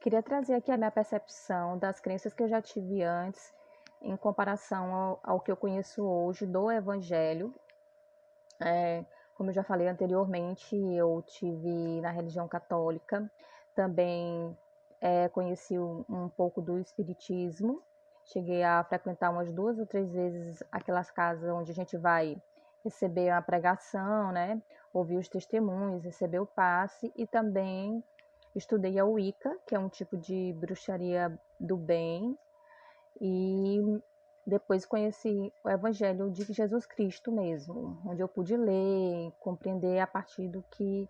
queria trazer aqui a minha percepção das crenças que eu já tive antes, em comparação ao que eu conheço hoje do Evangelho. Como eu já falei anteriormente, eu tive na religião católica, também conheci um pouco do Espiritismo, cheguei a frequentar umas 2 ou 3 vezes aquelas casas onde a gente vai receber a pregação, né? Ouvir os testemunhos, receber o passe, e também estudei a Wicca, que é um tipo de bruxaria do bem, e depois conheci o Evangelho de Jesus Cristo mesmo, onde eu pude ler, compreender a partir do que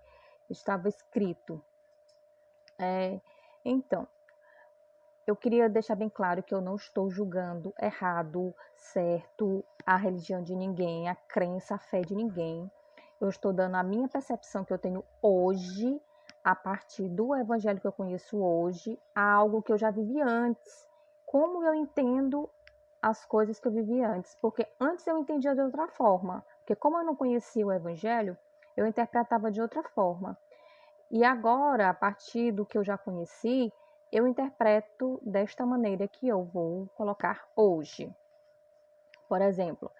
estava escrito. Então, eu queria deixar bem claro que eu não estou julgando errado, certo, a religião de ninguém, a crença, a fé de ninguém. Eu estou dando a minha percepção que eu tenho hoje, a partir do Evangelho que eu conheço hoje, a algo que eu já vivi antes. Como eu entendo as coisas que eu vivi antes, porque antes eu entendia de outra forma, porque como eu não conhecia o Evangelho, eu interpretava de outra forma. E agora, a partir do que eu já conheci, eu interpreto desta maneira que eu vou colocar hoje. Por exemplo,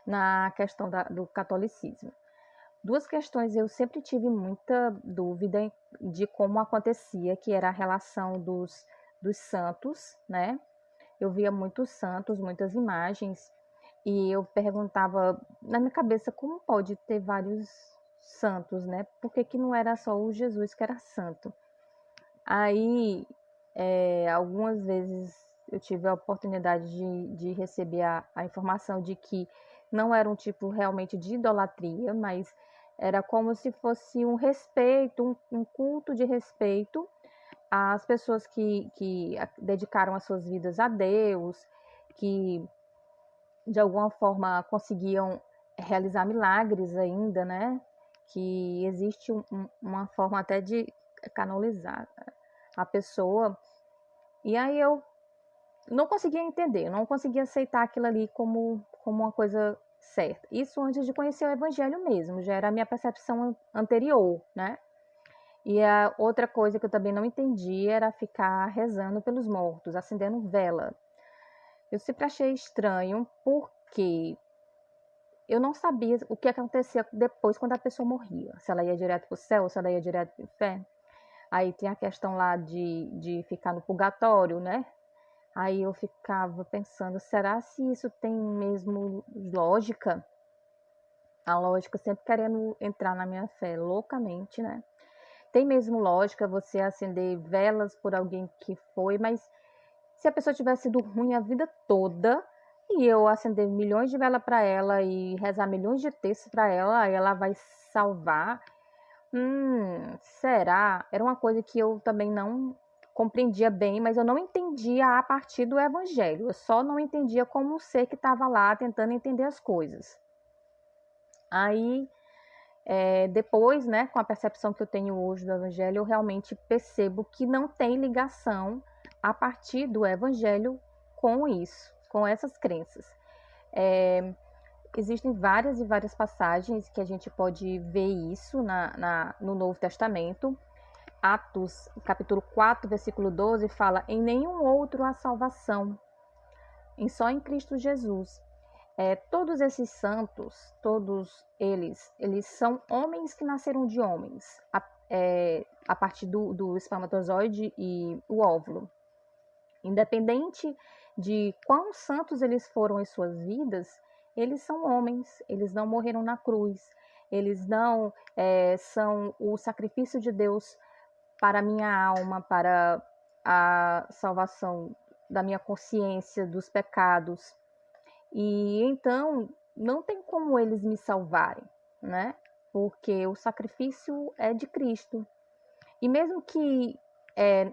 na questão do catolicismo. 2 questões eu sempre tive muita dúvida de como acontecia, que era a relação dos santos, né? Eu via muitos santos, muitas imagens, e eu perguntava na minha cabeça como pode ter vários santos, né? Por que não era só o Jesus que era santo? Aí, algumas vezes eu tive a oportunidade de receber a informação de que não era um tipo realmente de idolatria, mas era como se fosse um respeito, um culto de respeito às pessoas que dedicaram as suas vidas a Deus, que de alguma forma conseguiam realizar milagres ainda, né? Que existe uma forma até de canonizar a pessoa. E aí eu não conseguia entender, não conseguia aceitar aquilo ali como uma coisa certa. Isso antes de conhecer o Evangelho mesmo, já era a minha percepção anterior, né? E a outra coisa que eu também não entendi era ficar rezando pelos mortos, acendendo vela. Eu sempre achei estranho porque eu não sabia o que acontecia depois quando a pessoa morria. Se ela ia direto para o céu, se ela ia direto para o inferno. Aí tem a questão lá de ficar no purgatório, né? Aí eu ficava pensando, será se isso tem mesmo lógica? A lógica sempre querendo entrar na minha fé loucamente, né? Tem mesmo lógica você acender velas por alguém que foi, mas se a pessoa tivesse sido ruim a vida toda e eu acender milhões de velas para ela e rezar milhões de textos para ela, aí ela vai salvar. Será? Era uma coisa que eu também não compreendia bem, mas eu não entendia a partir do Evangelho. Eu só não entendia como um ser que estava lá tentando entender as coisas. Aí, depois, né, com a percepção que eu tenho hoje do Evangelho, eu realmente percebo que não tem ligação a partir do Evangelho com isso, com essas crenças. Existem várias e várias passagens que a gente pode ver isso no Novo Testamento. Atos, capítulo 4, versículo 12, fala: em nenhum outro há salvação, só em Cristo Jesus. Todos esses santos, todos eles são homens que nasceram de homens, a partir do espermatozoide e o óvulo. Independente de quão santos eles foram em suas vidas, eles são homens, eles não morreram na cruz, eles não são o sacrifício de Deus para a minha alma, para a salvação da minha consciência dos pecados. E então não tem como eles me salvarem, né? Porque o sacrifício é de Cristo. E mesmo que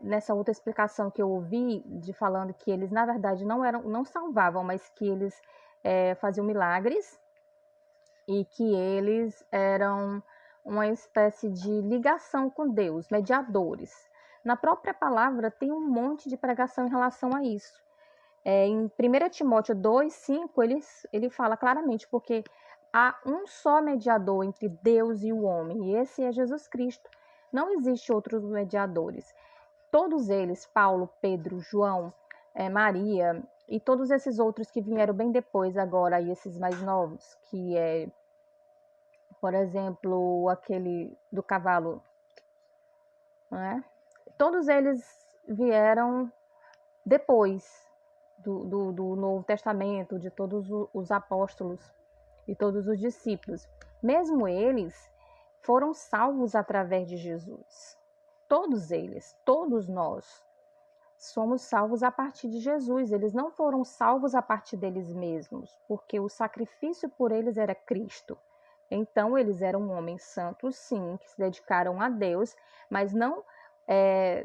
nessa outra explicação que eu ouvi, de falando que eles na verdade não salvavam, mas que eles faziam milagres e que eles eram uma espécie de ligação com Deus, mediadores. Na própria palavra tem um monte de pregação em relação a isso. Em 1 Timóteo 2,5, ele fala claramente, porque há um só mediador entre Deus e o homem, e esse é Jesus Cristo. Não existe outros mediadores. todos eles, Paulo, Pedro, João, Maria e todos esses outros que vieram bem depois agora, e esses mais novos, que é, por exemplo, aquele do cavalo, né? Todos eles vieram depois do Novo Testamento, de todos os apóstolos e todos os discípulos. Mesmo eles foram salvos através de Jesus. Todos eles, todos nós, somos salvos a partir de Jesus. Eles não foram salvos a partir deles mesmos, porque o sacrifício por eles era Cristo. Então, eles eram homens santos, sim, que se dedicaram a Deus, mas não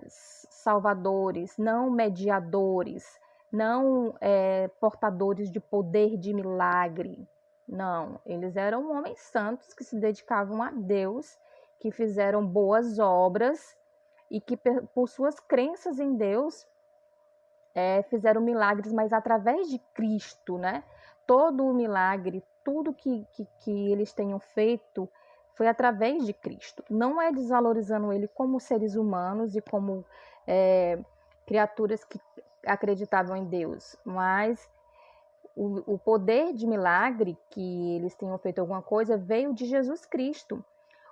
salvadores, não mediadores, não portadores de poder de milagre. Não, eles eram homens santos que se dedicavam a Deus, que fizeram boas obras e que, por suas crenças em Deus, fizeram milagres, mas através de Cristo, né? Todo o milagre, tudo que eles tenham feito foi através de Cristo. Não é desvalorizando ele como seres humanos e como criaturas que acreditavam em Deus, mas o poder de milagre que eles tenham feito alguma coisa veio de Jesus Cristo.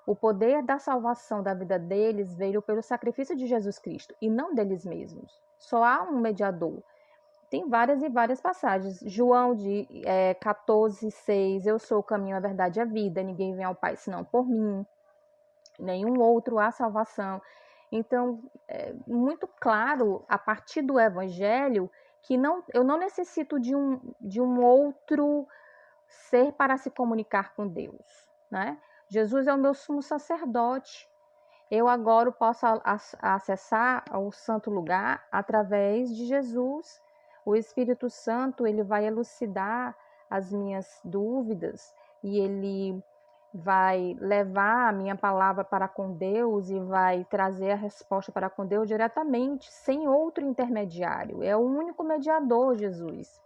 O poder da salvação da vida deles veio pelo sacrifício de Jesus Cristo e não deles mesmos. Só há um mediador. Tem várias e várias passagens. João 14:6, eu sou o caminho, a verdade e a vida, ninguém vem ao Pai senão por mim, nenhum outro há salvação. Então, é muito claro, a partir do Evangelho, que eu não necessito de um outro ser para se comunicar com Deus, né? Jesus é o meu sumo sacerdote. Eu agora posso acessar o santo lugar através de Jesus. O Espírito Santo, ele vai elucidar as minhas dúvidas e ele vai levar a minha palavra para com Deus e vai trazer a resposta para com Deus diretamente, sem outro intermediário. É o único mediador, Jesus.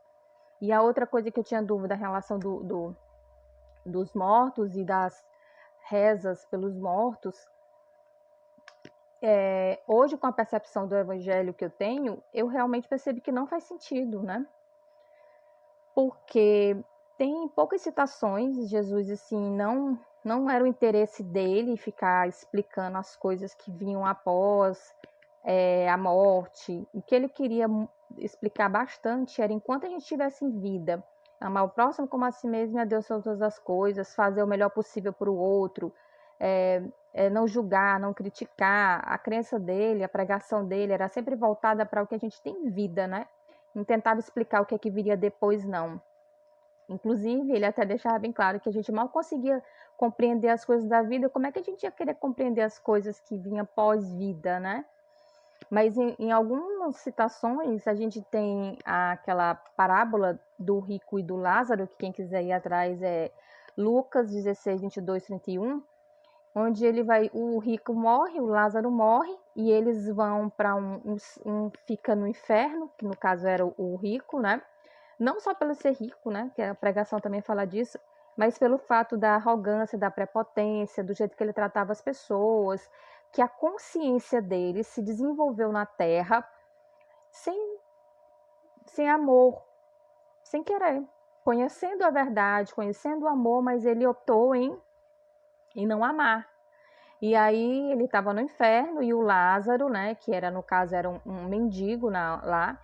E a outra coisa que eu tinha dúvida em relação dos mortos e das rezas pelos mortos, hoje, com a percepção do evangelho que eu tenho, eu realmente percebi que não faz sentido, né? Porque tem poucas citações, Jesus, assim, não era o interesse dele ficar explicando as coisas que vinham após a morte. O que ele queria explicar bastante era enquanto a gente estivesse em vida, amar o próximo como a si mesmo e a Deus sobre todas as coisas, fazer o melhor possível para o outro, não julgar, não criticar. A crença dele, a pregação dele era sempre voltada para o que a gente tem em vida, né? Não tentava explicar o que é que viria depois, não. Inclusive, ele até deixava bem claro que a gente mal conseguia compreender as coisas da vida, como é que a gente ia querer compreender as coisas que vinham pós-vida, né? Mas em algumas citações, a gente tem aquela parábola do rico e do Lázaro, que quem quiser ir atrás é Lucas 16, 22, 31, onde o rico morre, o Lázaro morre, e eles vão para fica no inferno, que no caso era o rico, né? Não só pelo ser rico, né? Que a pregação também fala disso, mas pelo fato da arrogância, da prepotência, do jeito que ele tratava as pessoas, que a consciência dele se desenvolveu na Terra sem amor, sem querer, conhecendo a verdade, conhecendo o amor, mas ele optou em não amar. E aí ele estava no inferno e o Lázaro, né, que no caso era um mendigo lá,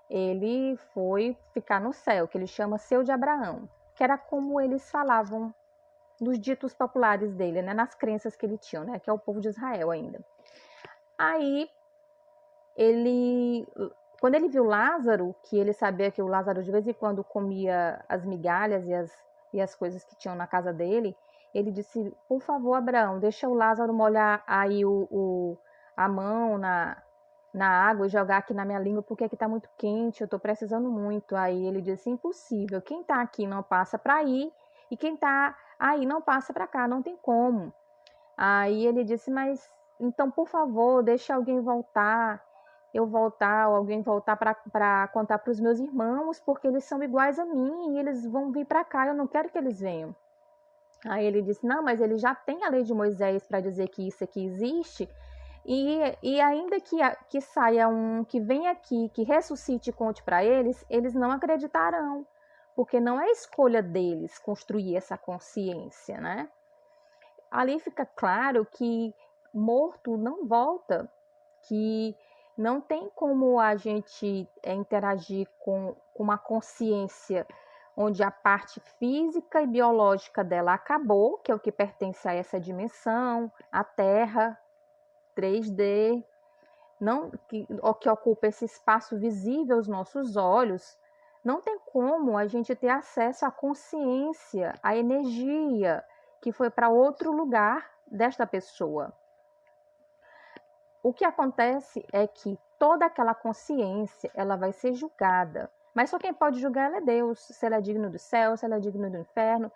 ele foi ficar no céu, que ele chama Seu de Abraão, que era como eles falavam nos ditos populares dele, né, nas crenças que ele tinha, né, que é o povo de Israel ainda. Aí quando ele viu Lázaro, que ele sabia que o Lázaro de vez em quando comia as migalhas e as coisas que tinham na casa dele, ele disse: por favor, Abraão, deixa o Lázaro molhar aí a mão na água e jogar aqui na minha língua, porque aqui está muito quente, eu estou precisando muito. Aí ele disse: impossível, quem está aqui não passa para aí, e quem está aí não passa para cá, não tem como. Aí ele disse: mas então, por favor, deixa alguém voltar, ou alguém voltar para contar para os meus irmãos, porque eles são iguais a mim e eles vão vir para cá, eu não quero que eles venham. Aí ele disse: não, mas ele já tem a lei de Moisés para dizer que isso aqui existe, E ainda que saia um, que venha aqui, que ressuscite e conte para eles não acreditarão, porque não é escolha deles construir essa consciência, né? Ali fica claro que morto não volta, que não tem como a gente interagir com uma consciência onde a parte física e biológica dela acabou, que é o que pertence a essa dimensão, a Terra, 3D, não, que ocupa esse espaço visível aos nossos olhos, não tem como a gente ter acesso à consciência, à energia que foi para outro lugar desta pessoa. O que acontece é que toda aquela consciência ela vai ser julgada. Mas só quem pode julgar ela é Deus, se ela é digna do céu, se ela é digna do inferno.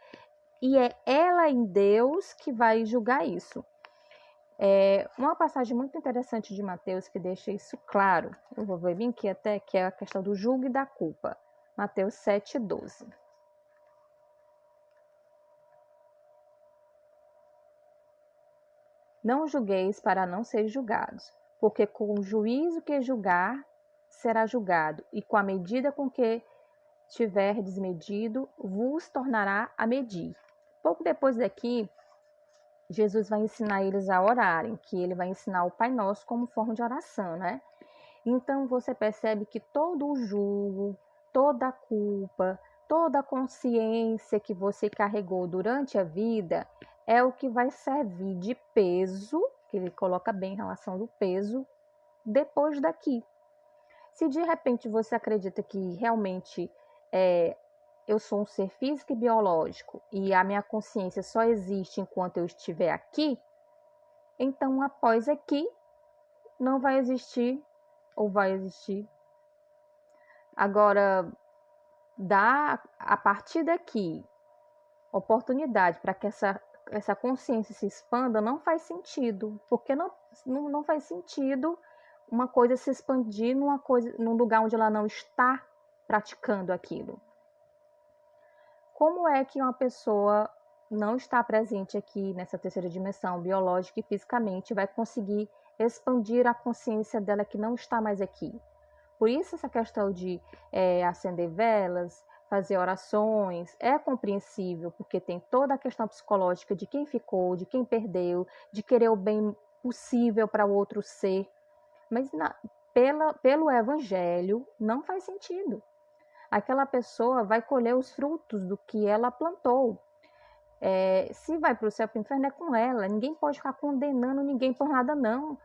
E é ela em Deus que vai julgar isso. Uma passagem muito interessante de Mateus que deixa isso claro. Eu vou ver bem aqui até, que é a questão do julgo e da culpa. Mateus 7,12. Não julgueis para não ser julgados, porque com o juízo que julgar, será julgado, e com a medida com que tiverdes medido, vos tornará a medir. Pouco depois daqui, Jesus vai ensinar eles a orarem, que ele vai ensinar o Pai Nosso como forma de oração, né? Então você percebe que todo o julgo, toda a culpa, toda a consciência que você carregou durante a vida é o que vai servir de peso, que ele coloca bem em relação do peso, depois daqui. Se de repente você acredita que realmente eu sou um ser físico e biológico e a minha consciência só existe enquanto eu estiver aqui, então após aqui não vai existir ou vai existir. Agora, dá a partir daqui oportunidade para que essa consciência se expanda não faz sentido, porque não faz sentido uma coisa se expandir num lugar onde ela não está praticando aquilo. Como é que uma pessoa não está presente aqui nessa terceira dimensão, biológica e fisicamente, vai conseguir expandir a consciência dela que não está mais aqui? Por isso essa questão de acender velas, fazer orações, é compreensível, porque tem toda a questão psicológica de quem ficou, de quem perdeu, de querer o bem possível para o outro ser. Mas pelo Evangelho não faz sentido. Aquela pessoa vai colher os frutos do que ela plantou. Se vai para o céu, para o inferno, é com ela. Ninguém pode ficar condenando ninguém por nada, não.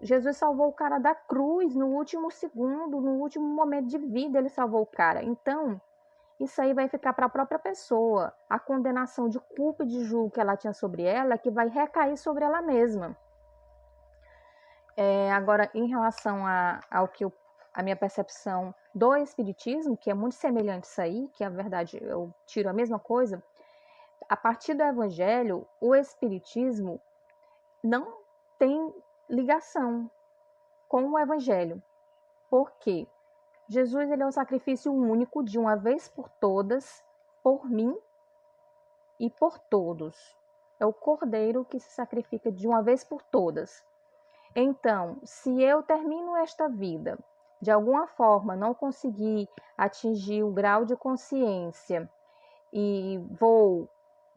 Jesus salvou o cara da cruz no último segundo, no último momento de vida, ele salvou o cara. Então, isso aí vai ficar para a própria pessoa. A condenação de culpa e de julgo que ela tinha sobre ela, que vai recair sobre ela mesma. Agora, em relação ao que a minha percepção do Espiritismo, que é muito semelhante a isso aí, que a verdade eu tiro a mesma coisa, a partir do Evangelho, o Espiritismo não tem ligação com o Evangelho. Por quê? Jesus ele é um sacrifício único de uma vez por todas, por mim e por todos. É o Cordeiro que se sacrifica de uma vez por todas. Então, se eu termino esta vida, de alguma forma não consegui atingir o grau de consciência e vou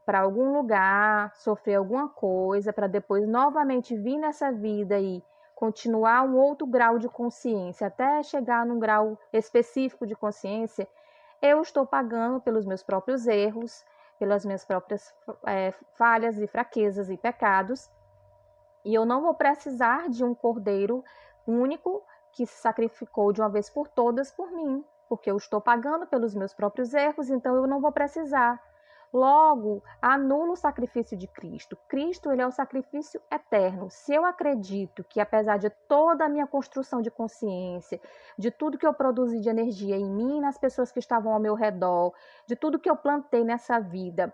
para algum lugar, sofrer alguma coisa, para depois novamente vir nessa vida e continuar um outro grau de consciência, até chegar num grau específico de consciência, eu estou pagando pelos meus próprios erros, pelas minhas próprias falhas e fraquezas e pecados, e eu não vou precisar de um cordeiro único que se sacrificou de uma vez por todas por mim, porque eu estou pagando pelos meus próprios erros, então eu não vou precisar. Logo, anula o sacrifício de Cristo. Cristo, ele é o sacrifício eterno. Se eu acredito que, apesar de toda a minha construção de consciência, de tudo que eu produzi de energia em mim e nas pessoas que estavam ao meu redor, de tudo que eu plantei nessa vida,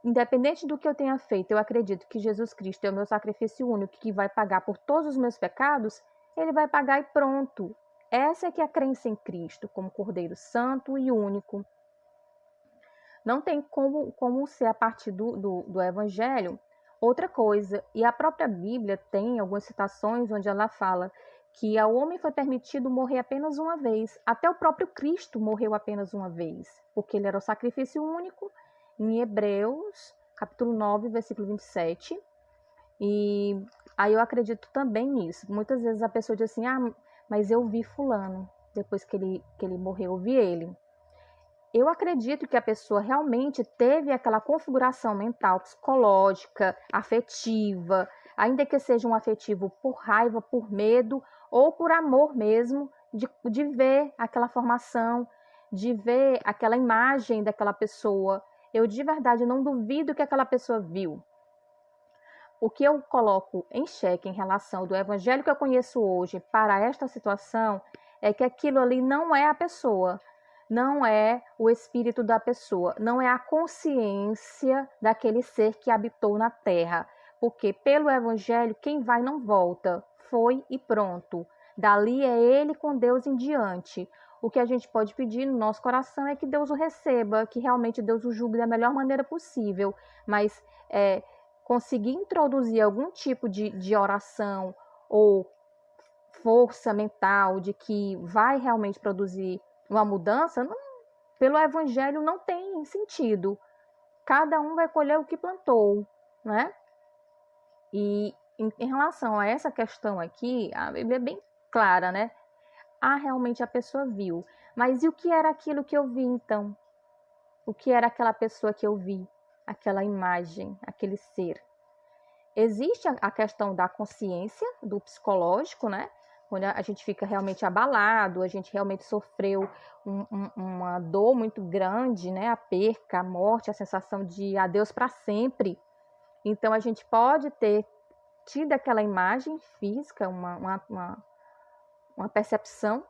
independente do que eu tenha feito, eu acredito que Jesus Cristo é o meu sacrifício único que vai pagar por todos os meus pecados, ele vai pagar e pronto. Essa é que é a crença em Cristo, como Cordeiro Santo e único. Não tem como ser a partir do Evangelho outra coisa. E a própria Bíblia tem algumas citações onde ela fala que ao homem foi permitido morrer apenas uma vez. Até o próprio Cristo morreu apenas uma vez, porque ele era o sacrifício único, em Hebreus, capítulo 9, versículo 27. E aí eu acredito também nisso. Muitas vezes a pessoa diz assim, mas eu vi fulano, depois que ele morreu, eu vi ele. Eu acredito que a pessoa realmente teve aquela configuração mental, psicológica, afetiva, ainda que seja um afetivo por raiva, por medo ou por amor mesmo, de ver aquela formação, de ver aquela imagem daquela pessoa. Eu de verdade não duvido que aquela pessoa viu. O que eu coloco em xeque em relação do evangelho que eu conheço hoje para esta situação é que aquilo ali não é a pessoa, não é o espírito da pessoa, não é a consciência daquele ser que habitou na terra. Porque pelo evangelho, quem vai não volta, foi e pronto. Dali é ele com Deus em diante. O que a gente pode pedir no nosso coração é que Deus o receba, que realmente Deus o julgue da melhor maneira possível. Mas conseguir introduzir algum tipo de oração ou força mental de que vai realmente produzir uma mudança, pelo evangelho não tem sentido. Cada um vai colher o que plantou, né? E em relação a essa questão aqui, a Bíblia é bem clara, né? Realmente a pessoa viu. Mas e o que era aquilo que eu vi então? O que era aquela pessoa que eu vi? Aquela imagem, aquele ser? Existe a questão da consciência, do psicológico, né? Quando a gente fica realmente abalado, a gente realmente sofreu uma dor muito grande, né? A perca, a morte, a sensação de adeus para sempre. Então, a gente pode ter tido aquela imagem física, uma percepção,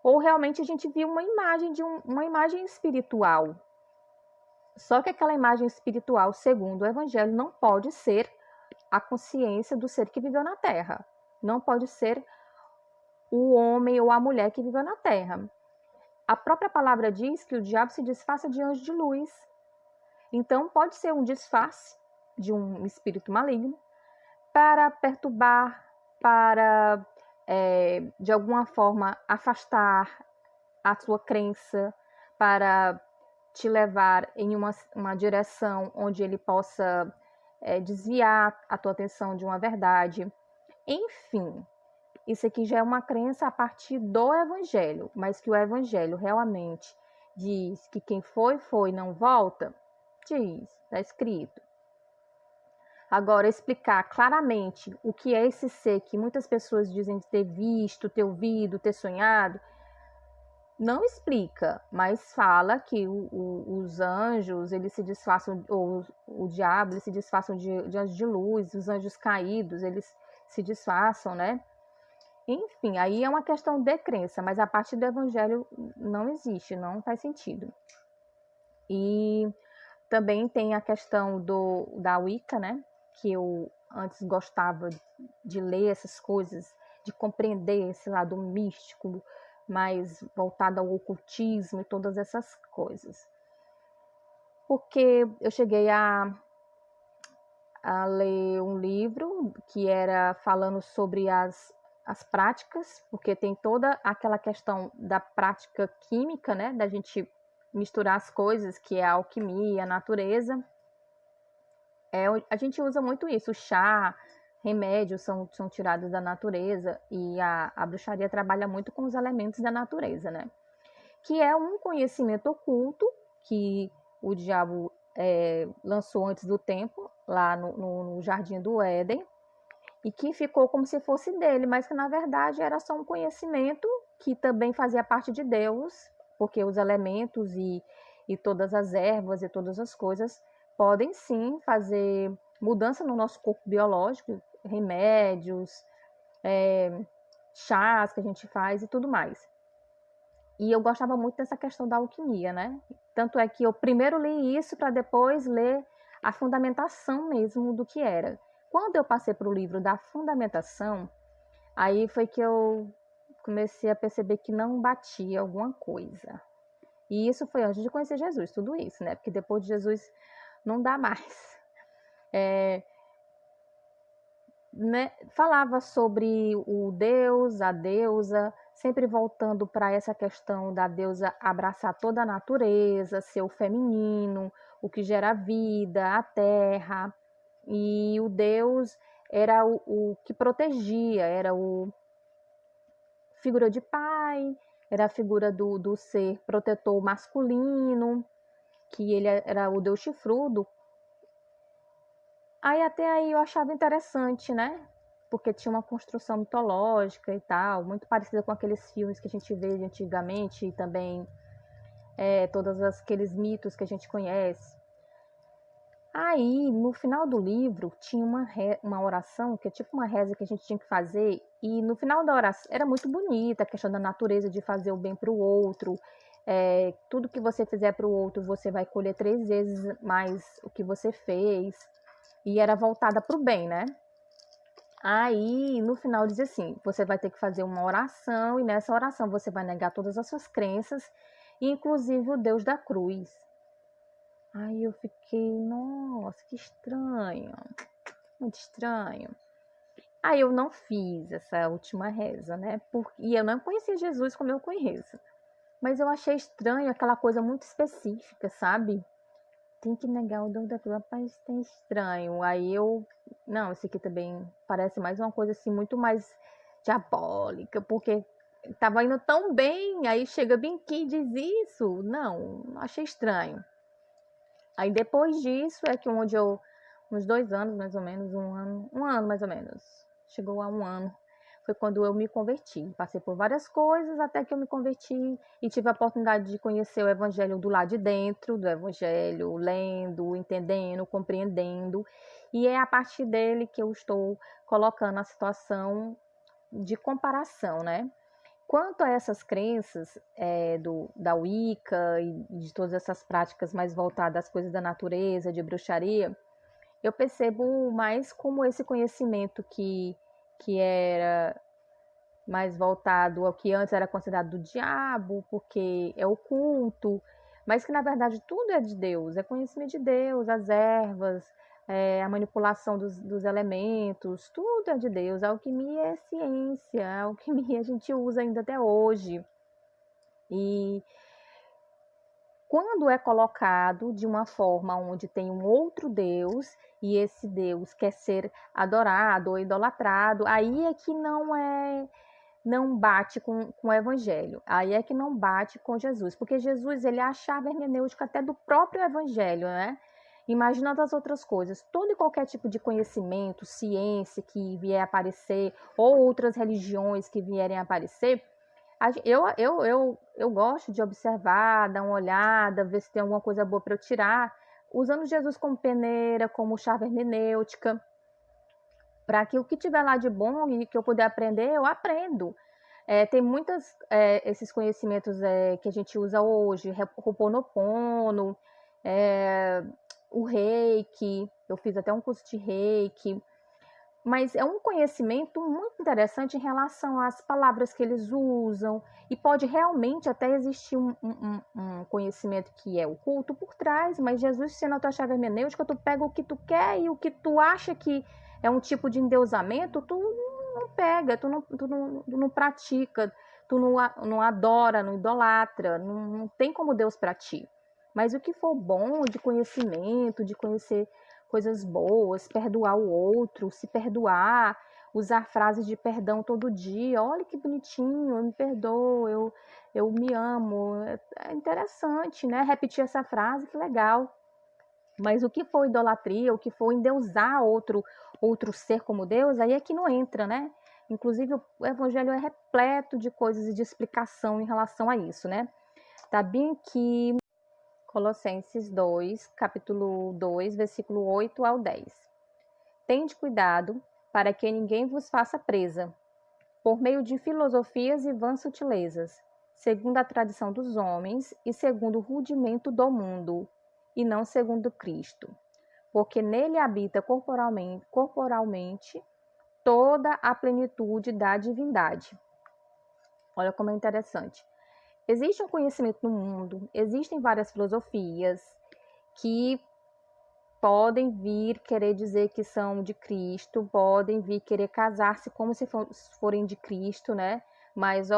ou realmente a gente viu uma imagem uma imagem espiritual. Só que aquela imagem espiritual, segundo o Evangelho, não pode ser a consciência do ser que viveu na Terra. Não pode ser o homem ou a mulher que viveu na Terra. A própria palavra diz que o diabo se disfarça de anjo de luz. Então, pode ser um disfarce de um espírito maligno para perturbar, para, de alguma forma, afastar a sua crença, para te levar em uma direção onde ele possa desviar a tua atenção de uma verdade. Enfim, isso aqui já é uma crença a partir do evangelho, mas que o evangelho realmente diz que quem foi, não volta, diz, está escrito. Agora, explicar claramente o que é esse ser que muitas pessoas dizem ter visto, ter ouvido, ter sonhado, não explica, mas fala que os anjos, eles se disfarçam, ou o diabo, eles se disfarçam de anjos de luz, os anjos caídos, eles se disfarçam, né? Enfim, aí é uma questão de crença, mas a parte do evangelho não existe, não faz sentido. E também tem a questão da Wicca, né? Que eu antes gostava de ler essas coisas, de compreender esse lado místico, mais voltado ao ocultismo e todas essas coisas. Porque eu cheguei a ler um livro que era falando sobre as práticas, porque tem toda aquela questão da prática química, né? Da gente misturar as coisas, que é a alquimia, a natureza. A gente usa muito isso, o chá, remédios são tirados da natureza e a bruxaria trabalha muito com os elementos da natureza, né? Que é um conhecimento oculto que o diabo lançou antes do tempo, lá no Jardim do Éden, e que ficou como se fosse dele, mas que na verdade era só um conhecimento que também fazia parte de Deus, porque os elementos e todas as ervas e todas as coisas podem sim fazer mudança no nosso corpo biológico, remédios, chás que a gente faz e tudo mais. E eu gostava muito dessa questão da alquimia, né? Tanto é que eu primeiro li isso para depois ler a fundamentação mesmo do que era. Quando eu passei para o livro da fundamentação, aí foi que eu comecei a perceber que não batia alguma coisa. E isso foi antes de conhecer Jesus, tudo isso, né? Porque depois de Jesus não dá mais. Né, falava sobre o Deus, a deusa, sempre voltando para essa questão da deusa abraçar toda a natureza, ser o feminino, o que gera vida, a terra, e o Deus era o que protegia, era o figura de pai, era a figura do ser protetor masculino, que ele era o Deus chifrudo. Aí até aí eu achava interessante, né? Porque tinha uma construção mitológica e tal, muito parecida com aqueles filmes que a gente vê de antigamente e também todos aqueles mitos que a gente conhece. Aí, no final do livro, tinha uma oração, que é tipo uma reza que a gente tinha que fazer, e no final da oração, era muito bonita a questão da natureza de fazer o bem para o outro, tudo que você fizer para o outro, você vai colher 3 vezes mais o que você fez, e era voltada para o bem, né? Aí, no final, diz assim: você vai ter que fazer uma oração, e nessa oração você vai negar todas as suas crenças, inclusive o Deus da cruz. Aí eu fiquei, nossa, que estranho, muito estranho. Aí eu não fiz essa última reza, né? E eu não conhecia Jesus como eu conheço. Mas eu achei estranho aquela coisa muito específica, sabe? Tem que negar o Deus da cruz, rapaz, tem estranho. Aí eu, não, esse aqui também parece mais uma coisa assim, muito mais diabólica, porque tava indo tão bem, aí chega bem aqui e diz isso. Não, achei estranho. Aí depois disso é que onde eu, uns 2 anos mais ou menos, um ano mais ou menos, chegou a 1 ano, foi quando eu me converti. Passei por várias coisas até que eu me converti e tive a oportunidade de conhecer o evangelho do lado de dentro do evangelho, lendo, entendendo, compreendendo. E é a partir dele que eu estou colocando a situação de comparação, né? Quanto a essas crenças da Wicca e de todas essas práticas mais voltadas às coisas da natureza, de bruxaria, eu percebo mais como esse conhecimento que era mais voltado ao que antes era considerado do diabo, porque é oculto, mas que na verdade tudo é de Deus, é conhecimento de Deus, as ervas, a manipulação dos elementos, tudo é de Deus. A alquimia é ciência, a alquimia a gente usa ainda até hoje. E quando é colocado de uma forma onde tem um outro Deus e esse Deus quer ser adorado ou idolatrado, aí é que não bate com o evangelho. Aí é que não bate com Jesus, porque Jesus ele achava a hermenêutica até do próprio evangelho, né? Imagina das outras coisas, todo e qualquer tipo de conhecimento, ciência que vier a aparecer, ou outras religiões que vierem a aparecer, eu gosto de observar, dar uma olhada, ver se tem alguma coisa boa para eu tirar, usando Jesus como peneira, como chave hermenêutica, para que o que tiver lá de bom e que eu puder aprender, eu aprendo. Tem muitos esses conhecimentos que a gente usa hoje, Ho'oponopono, o Reiki, eu fiz até um curso de Reiki, mas é um conhecimento muito interessante em relação às palavras que eles usam, e pode realmente até existir um conhecimento que é oculto por trás, mas Jesus, sendo a tua chave hermenêutica, tu pega o que tu quer e o que tu acha que é um tipo de endeusamento, tu não pega, tu não pratica, tu não adora, não idolatra, não tem como Deus para ti. Mas o que for bom de conhecimento, de conhecer coisas boas, perdoar o outro, se perdoar, usar frases de perdão todo dia. Olha que bonitinho, eu me perdoo, eu me amo. É interessante, né? Repetir essa frase, que legal. Mas o que for idolatria, o que for endeusar outro ser como Deus, aí é que não entra, né? Inclusive, o evangelho é repleto de coisas e de explicação em relação a isso, né? Tá bem que Colossenses 2, capítulo 2, versículo 8 ao 10. Tende cuidado para que ninguém vos faça presa, por meio de filosofias e vãs sutilezas, segundo a tradição dos homens e segundo o rudimento do mundo, e não segundo Cristo, porque nele habita corporalmente toda a plenitude da divindade. Olha como é interessante. Existe um conhecimento no mundo, existem várias filosofias que podem vir querer dizer que são de Cristo, podem vir querer casar-se como se forem de Cristo, né? Mas,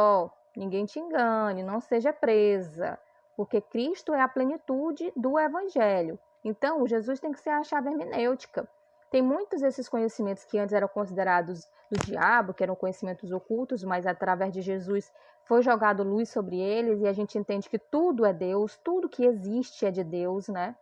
ninguém te engane, não seja presa, porque Cristo é a plenitude do Evangelho. Então, Jesus tem que ser a chave hermenêutica. Tem muitos desses conhecimentos que antes eram considerados do diabo, que eram conhecimentos ocultos, mas através de Jesus foi jogado luz sobre eles e a gente entende que tudo é Deus, tudo que existe é de Deus, né?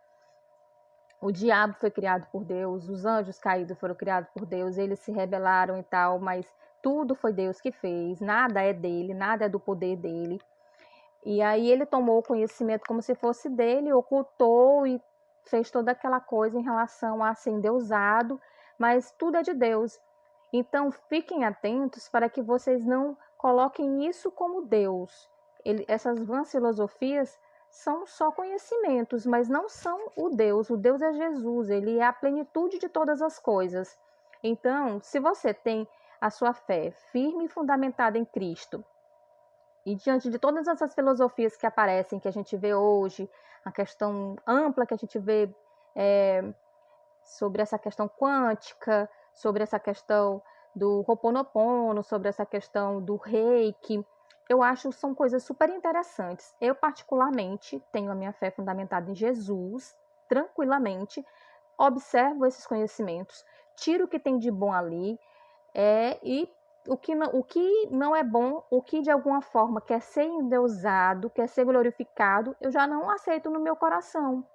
O diabo foi criado por Deus, os anjos caídos foram criados por Deus, eles se rebelaram e tal, mas tudo foi Deus que fez, nada é dele, nada é do poder dele. E aí ele tomou o conhecimento como se fosse dele, ocultou e fez toda aquela coisa em relação a ser endeusado, mas tudo é de Deus. Então fiquem atentos para que vocês não coloquem isso como Deus. Essas vãs filosofias são só conhecimentos, mas não são o Deus. O Deus é Jesus, ele é a plenitude de todas as coisas. Então, se você tem a sua fé firme e fundamentada em Cristo, e diante de todas essas filosofias que aparecem, que a gente vê hoje, a questão ampla que a gente vê sobre essa questão quântica, sobre essa questão do Ho'oponopono, sobre essa questão do Reiki, eu acho que são coisas super interessantes. Eu, particularmente, tenho a minha fé fundamentada em Jesus, tranquilamente, observo esses conhecimentos, tiro o que tem de bom ali, e o que não é bom, o que de alguma forma quer ser endeusado, quer ser glorificado, eu já não aceito no meu coração,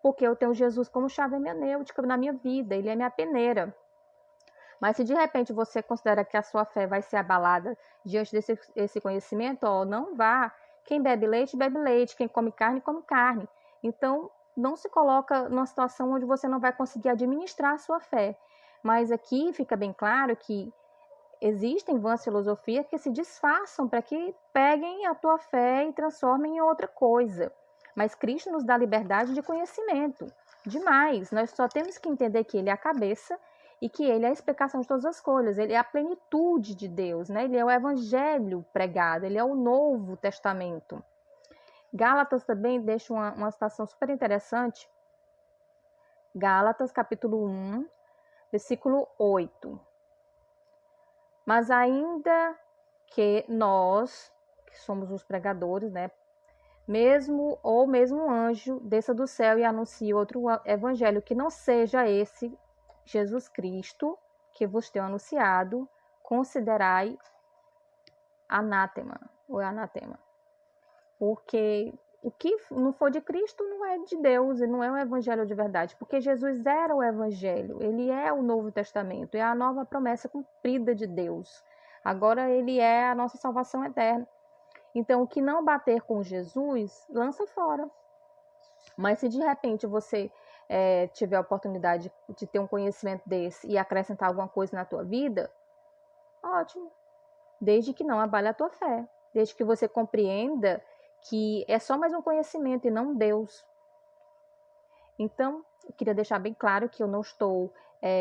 porque eu tenho Jesus como chave hermenêutica na minha vida, ele é minha peneira. Mas se de repente você considera que a sua fé vai ser abalada diante desse conhecimento, não vá. Quem bebe leite, quem come carne, come carne. Então, não se coloca numa situação onde você não vai conseguir administrar a sua fé. Mas aqui fica bem claro que existem vãs filosofias que se disfarçam para que peguem a tua fé e transformem em outra coisa. Mas Cristo nos dá liberdade de conhecimento. Demais. Nós só temos que entender que ele é a cabeça e que ele é a explicação de todas as coisas. Ele é a plenitude de Deus, né? Ele é o evangelho pregado, ele é o Novo Testamento. Gálatas também deixa uma citação super interessante. Gálatas, capítulo 1, versículo 8. Mas ainda que nós, que somos os pregadores, né? Mesmo um anjo desça do céu e anuncie outro evangelho que não seja esse, Jesus Cristo, que vos tenho anunciado, considerai anátema, ou anatema. Porque o que não for de Cristo não é de Deus, e não é o evangelho de verdade, porque Jesus era o evangelho, ele é o Novo Testamento, é a nova promessa cumprida de Deus. Agora ele é a nossa salvação eterna. Então, o que não bater com Jesus, lança fora. Mas se de repente você tiver a oportunidade de ter um conhecimento desse e acrescentar alguma coisa na tua vida, ótimo. Desde que não abale a tua fé. Desde que você compreenda que é só mais um conhecimento e não Deus. Então, eu queria deixar bem claro que eu não estou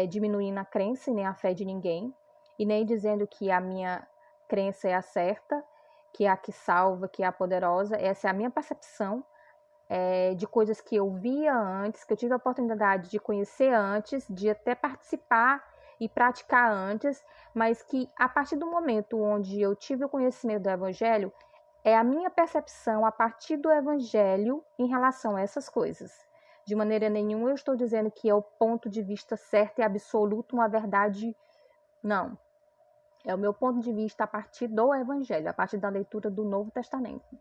diminuindo a crença e nem a fé de ninguém, e nem dizendo que a minha crença é a certa, que é a que salva, que é a poderosa. Essa é a minha percepção de coisas que eu via antes, que eu tive a oportunidade de conhecer antes, de até participar e praticar antes, mas que a partir do momento onde eu tive o conhecimento do Evangelho, é a minha percepção a partir do Evangelho em relação a essas coisas. De maneira nenhuma eu estou dizendo que é o ponto de vista certo e absoluto, uma verdade. Não. É o meu ponto de vista a partir do Evangelho, a partir da leitura do Novo Testamento.